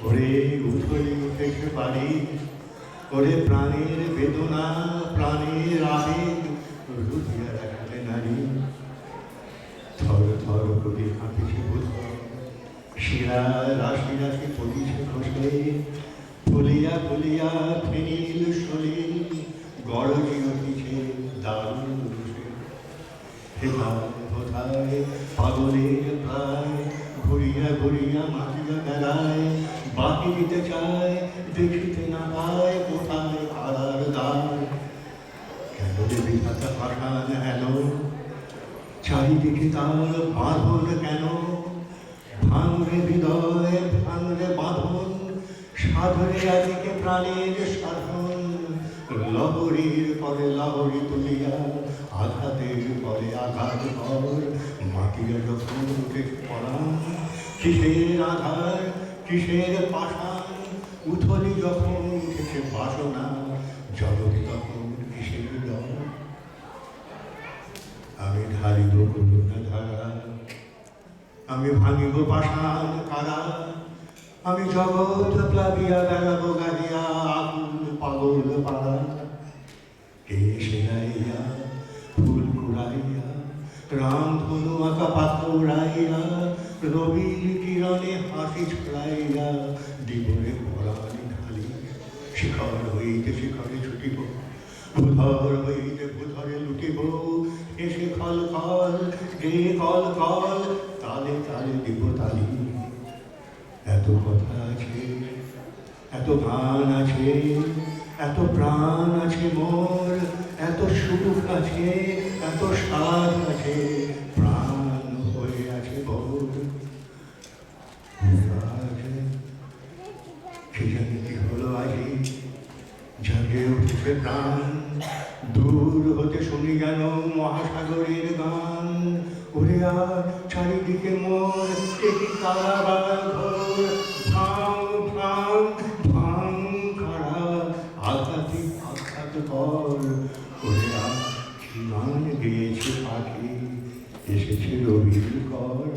ওরে উঠলি উঠেছে বাড়ি, ওরে প্রাণের বেদনা প্রাণের আবেগ রুধিয়া রাখবে নারী। থর থর করে কাঁপিছে বুধর, শিরা রাশি রাশি পড়িছে খসে, ফুলিয়া ফুলিয়া ফেনিল সলিল গরজি উঠিছে দারুণ রুষে। হেথায় হোথায় পাগলের প্রায় ঘুরিয়া ঘুরিয়া মাটিয়া বেড়ায়, বাকি দিতে চায় দেখিতে না পায় কোথায় আড়ার দ্বার। কেন রে বিধাতা পাঠান হেন, চারিদিকে তার বাঁধন কেন? ভাঙরে হৃদয় ভাঙরে বাঁধন, সাধরে আদিকে প্রাণের সাধন। লহরীর পরে লহরী তুলিয়া আঘাতের পরে আঘাত কর, মাটিয়া যখন উঠেছে পরাণ কিসের আধার কিসের পাষাণ। উথলি যখন উঠেছে বাসনা, জগৎ তখন কিসের ডর। আমি ঢালিব করুণা ধারা, আমি ভাঙিব পাষাণ কারা। আমি জগৎ প্লাবিয়া বেড়াবো গাড়িয়া আগুন পাগল পাড়া। কে সেরাইয়া ফুল কুড়াইয়া রামধনু আঁকা পাথর উড়াইয়া, রবির কিরণে হাসি ছড়াইয়া দিবরে পরাণ ঢালি। শিখর হইতে শিখরে ছুটিব, ভূধর হইতে ভূধরে লুটিব। এসে খল খল গে কল কল, তালে তালে দিব তালি। এত কথা আছে এত গান আছে এত প্রাণ আছে মোর, এত সুখ আছে এত স্বাদ আছে, প্রাণ হয়ে আছে ভোর। সে জানি কি হলো আজি, জাগে উঠেছে প্রাণ। দূর হতে শুনি গেল মহাসাগরের গান। ওরে আর চারিদিকে মোর একই কারাগার ঘোর। ভাঙ ভাঙ ভাঙ কারা, আঘাতে আঘাত কর। ওরে আর গান গেয়েছে পাখি, এসেছে রবির কর।